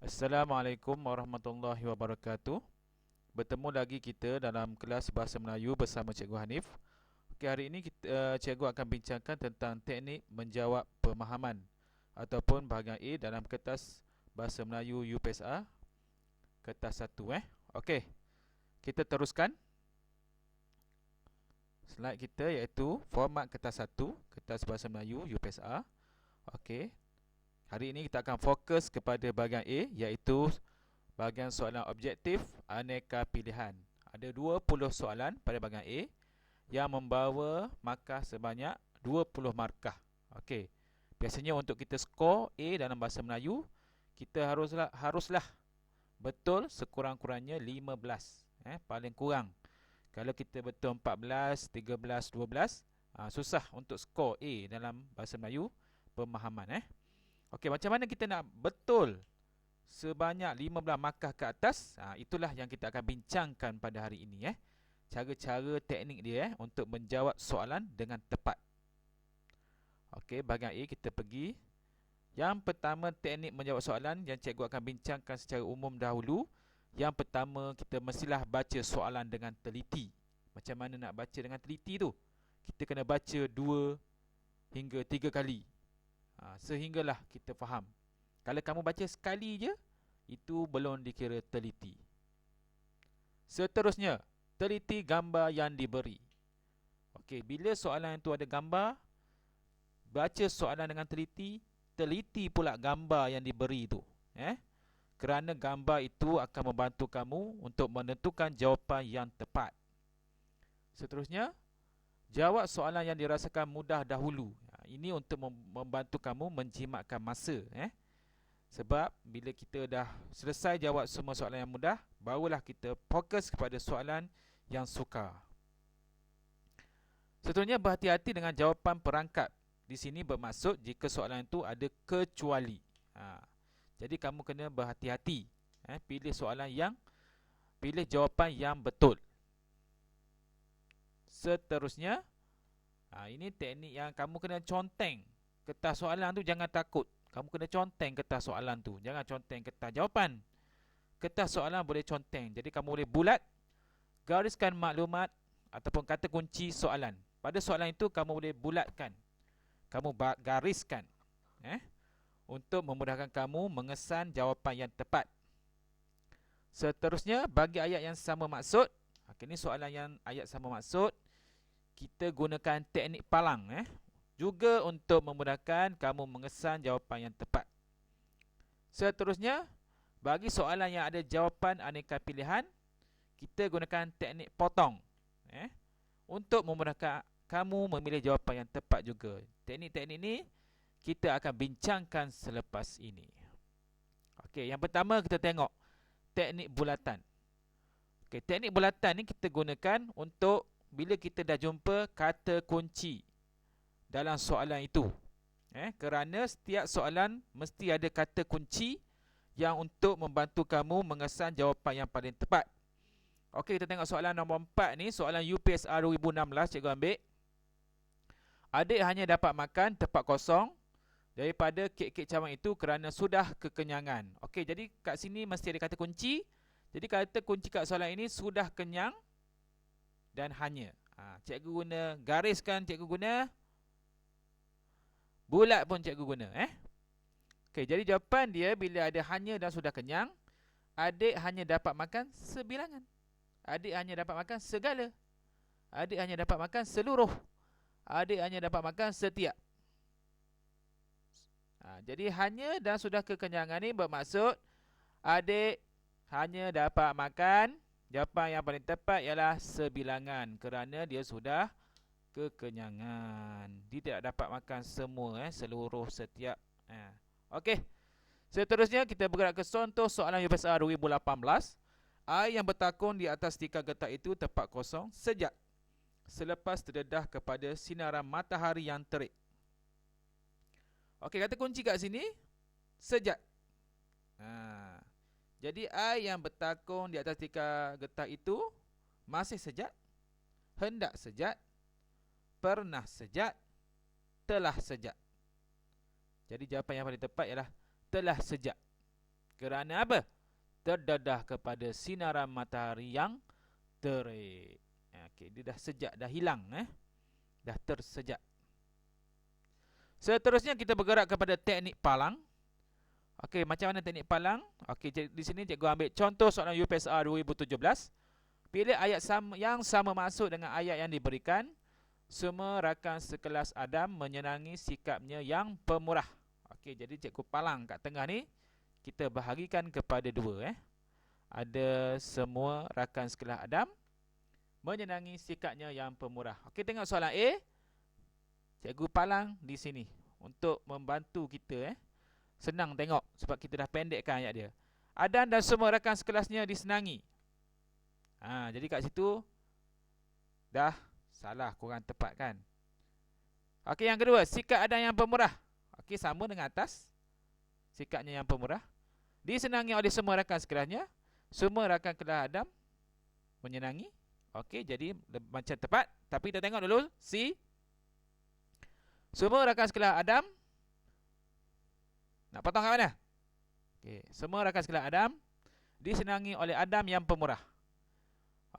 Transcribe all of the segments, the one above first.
Assalamualaikum warahmatullahi wabarakatuh. Bertemu lagi kita dalam kelas Bahasa Melayu bersama Cikgu Hanif. Okey, hari ini cikgu akan bincangkan tentang teknik menjawab pemahaman ataupun bahagian A dalam kertas Bahasa Melayu UPSR kertas 1 Okey, kita teruskan slide kita iaitu format kertas 1 kertas Bahasa Melayu UPSR. Okey, hari ini kita akan fokus kepada bahagian A iaitu bahagian soalan objektif aneka pilihan. Ada 20 soalan pada bahagian A yang membawa markah sebanyak 20 markah. Okey. Biasanya untuk kita skor A dalam bahasa Melayu, kita haruslah betul sekurang-kurangnya 15. Paling kurang. Kalau kita betul 14, 13, 12, susah untuk skor A dalam bahasa Melayu pemahaman. Okey, macam mana kita nak betul sebanyak 15 markah ke atas? Itulah yang kita akan bincangkan pada hari ini. Cara-cara teknik dia untuk menjawab soalan dengan tepat. Okey, bahagian A kita pergi. Yang pertama, teknik menjawab soalan yang cikgu akan bincangkan secara umum dahulu. Yang pertama, kita mestilah baca soalan dengan teliti. Macam mana nak baca dengan teliti tu? Kita kena baca 2 hingga 3 kali, sehinggalah kita faham. Kalau kamu baca sekali je, itu belum dikira teliti. Seterusnya, teliti gambar yang diberi. Okey, bila soalan itu ada gambar, baca soalan dengan teliti, teliti pula gambar yang diberi itu. Kerana gambar itu akan membantu kamu untuk menentukan jawapan yang tepat. Seterusnya, jawab soalan yang dirasakan mudah dahulu. Ini untuk membantu kamu menjimatkan masa. Sebab bila kita dah selesai jawab semua soalan yang mudah, barulah kita fokus kepada soalan yang sukar. Seterusnya, berhati-hati dengan jawapan perangkap. Di sini bermaksud jika soalan itu ada kecuali. Jadi kamu kena berhati-hati. Pilih jawapan yang betul. Seterusnya, ini teknik yang kamu kena conteng kertas soalan tu. Jangan takut. Kamu kena conteng kertas soalan tu. Jangan conteng kertas jawapan. Kertas soalan boleh conteng. Jadi kamu boleh bulat, gariskan maklumat ataupun kata kunci soalan. Pada soalan itu kamu boleh bulatkan, kamu gariskan, untuk memudahkan kamu mengesan jawapan yang tepat. Seterusnya, bagi ayat yang sama maksud. Ini soalan yang ayat sama maksud, kita gunakan teknik palang, juga untuk memudahkan kamu mengesan jawapan yang tepat. Seterusnya, bagi soalan yang ada jawapan aneka pilihan, kita gunakan teknik potong, untuk memudahkan kamu memilih jawapan yang tepat juga. Teknik-teknik ini kita akan bincangkan selepas ini. Okey, yang pertama kita tengok teknik bulatan. Okey, teknik bulatan ni kita gunakan untuk bila kita dah jumpa kata kunci dalam soalan itu. Kerana setiap soalan mesti ada kata kunci yang untuk membantu kamu mengesan jawapan yang paling tepat. Okey, kita tengok soalan nombor 4 ni, soalan UPSR 2016, cikgu ambil. Adik hanya dapat makan tempat kosong daripada kek-kek cawan itu kerana sudah kekenyangan. Okey, jadi kat sini mesti ada kata kunci. Jadi kata kunci kat soalan ini sudah kenyang dan hanya. Cikgu guna gariskan, cikgu guna bulat pun cikgu guna. Okey, jadi jawapan dia bila ada hanya dan sudah kenyang, adik hanya dapat makan sebilangan. Adik hanya dapat makan segala. Adik hanya dapat makan seluruh. Adik hanya dapat makan setiap. Jadi hanya dan sudah kekenyangan ni bermaksud adik hanya dapat makan, jawapan yang paling tepat ialah sebilangan kerana dia sudah kekenyangan. Dia tidak dapat makan semua, seluruh, setiap. Okey. Seterusnya kita bergerak ke contoh soalan UPSR 2018. Air yang bertakung di atas tikar getah itu tempat kosong sejak selepas terdedah kepada sinaran matahari yang terik. Okey, kata kunci kat sini sejak. Jadi air yang bertakung di atas tikar getah itu masih sejak, hendak sejak, pernah sejak, telah sejak. Jadi jawapan yang paling tepat ialah telah sejak. Kerana apa? Terdedah kepada sinaran matahari yang terik. Okey, dia dah sejak, dah hilang, dah tersejak. Seterusnya kita bergerak kepada teknik palang. Okey, macam mana teknik palang? Okey, di sini cikgu ambil contoh soalan UPSR 2017. Bila ayat yang sama masuk dengan ayat yang diberikan, semua rakan sekelas Adam menyenangi sikapnya yang pemurah. Okey, jadi cikgu palang kat tengah ni, kita bahagikan kepada dua. Ada semua rakan sekelas Adam menyenangi sikapnya yang pemurah. Okey, tengok soalan A. Cikgu palang di sini untuk membantu kita. Senang tengok sebab kita dah pendekkan ayat dia. Adam dan semua rakan sekelasnya disenangi. Jadi kat situ dah salah, kurang tepat kan. Okey, yang kedua, sikap Adam yang pemurah. Okey, sama dengan atas. Sikapnya yang pemurah disenangi oleh semua rakan sekelasnya. Semua rakan kelas Adam menyenangi. Okey, jadi macam tepat. Tapi kita tengok dulu C. Semua rakan sekelas Adam. Nak potong kat mana? Okey, semua rakan sekelas Adam disenangi oleh Adam yang pemurah.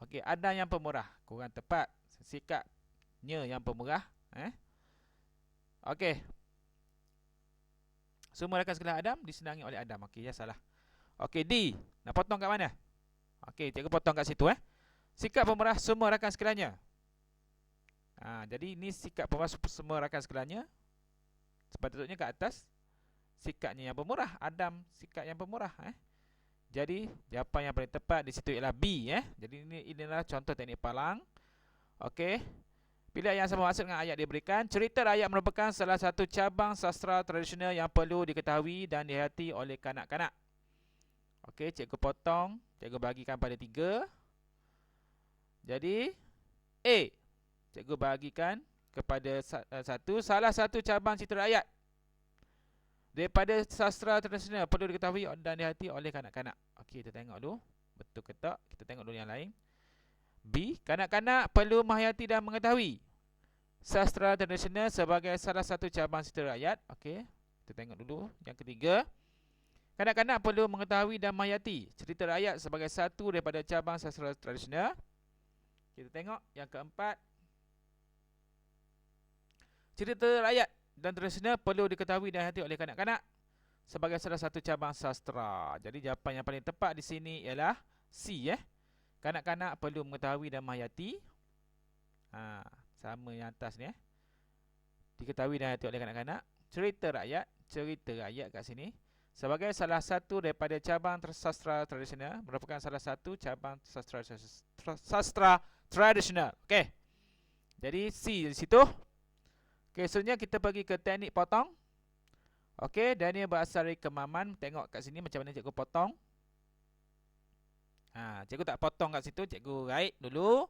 Okey, Adam yang pemurah, kurang tepat. Sikapnya yang pemurah. Okey. Semua rakan sekelas Adam disenangi oleh Adam. Okey, ya salah. Okey, D. Nak potong kat mana? Okey, cikgu potong kat situ. Sikap pemurah semua rakan sekelanya. Jadi ini sikap pemurah semua rakan sekelanya. Sepatutnya kat atas. Sikapnya yang pemurah. Adam sikap yang pemurah. Jadi jawapan yang paling tepat di situ ialah B. Jadi inilah contoh teknik palang. Okey. Bila yang sama maksud dengan ayat diberikan, cerita rakyat merupakan salah satu cabang sastra tradisional yang perlu diketahui dan dihayati oleh kanak-kanak. Okey, cikgu potong, cikgu bagikan pada 3. Jadi A, cikgu bagikan kepada 1, salah satu cabang cerita rakyat daripada sastra tradisional perlu diketahui dan dihayati oleh kanak-kanak. Okey, kita tengok dulu betul ke tak. Kita tengok dulu yang lain. B, kanak-kanak perlu menghayati dan mengetahui sastra tradisional sebagai salah satu cabang cerita rakyat. Okey, kita tengok dulu yang ketiga. Kanak-kanak perlu mengetahui dan menghayati cerita rakyat sebagai satu daripada cabang sastra tradisional. Kita tengok yang keempat. Cerita rakyat dan tradisional perlu diketahui dan dihayati oleh kanak-kanak sebagai salah satu cabang sastra. Jadi jawapan yang paling tepat di sini ialah C. Kanak-kanak perlu mengetahui dan menghayati. Sama yang atas ni. Diketahui dan dihayati oleh kanak-kanak. Cerita rakyat kat sini sebagai salah satu daripada cabang sastra tradisional, merupakan salah satu cabang sastra tradisional. Okey. Jadi C di situ. Okey, seterusnya kita pergi ke teknik potong. Okey, dan ia berasal dari kemaman. Tengok kat sini macam mana cikgu potong. Cikgu tak potong kat situ, cikgu write dulu.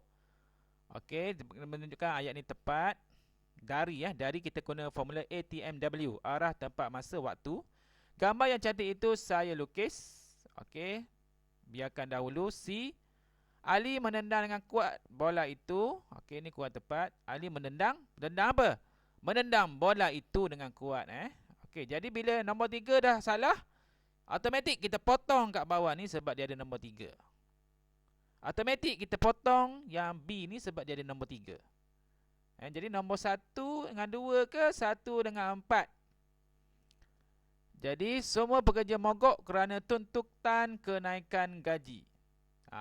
Okey, menunjukkan ayat ni tepat. Dari kita guna formula ATMW, arah, tempat, masa, waktu. Gambar yang cantik itu saya lukis. Okey, biarkan dahulu. C, Ali menendang dengan kuat bola itu. Okey, ni kurang tepat. Ali menendang apa? Menendang bola itu dengan kuat. Okey, jadi bila nombor 3 dah salah, automatik kita potong kat bawah ni sebab dia ada nombor 3. Automatik kita potong yang B ni sebab dia ada nombor 3. Jadi nombor 1 dengan 2 ke 1 dengan 4. Jadi semua pekerja mogok kerana tuntutan kenaikan gaji.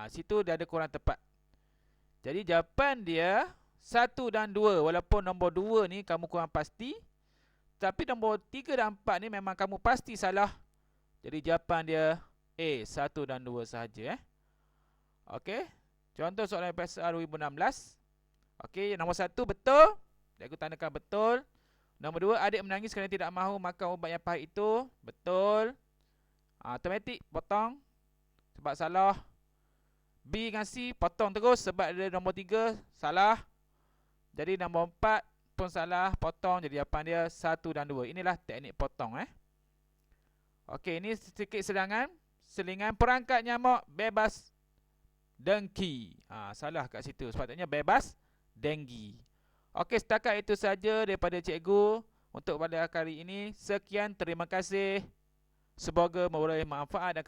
Situ dia ada kurang tepat. Jadi jawapan dia 1 dan 2. Walaupun nombor 2 ni kamu kurang pasti, tapi nombor 3 dan 4 ni memang kamu pasti salah. Jadi jawapan dia A, 1 dan 2 sahaja. Okey. Contoh soalan PSR 2016. Okey, nombor 1 betul. Cikgu tandakan betul. Nombor 2, adik menangis kerana tidak mahu makan ubat yang pahit itu. Betul. Automatik potong sebab salah. B dengan C potong terus sebab ada nombor 3 salah. Jadi nombor 4 pun salah, potong. Jadi jawapan dia 1 dan 2. Inilah teknik potong. Okey, ini sedikit selingan perangkat nyamuk bebas dengki. Salah kat situ. Sepatutnya bebas denggi. Okey, setakat itu saja daripada cikgu untuk pada hari ini. Sekian, terima kasih. Semoga memperoleh manfaat dan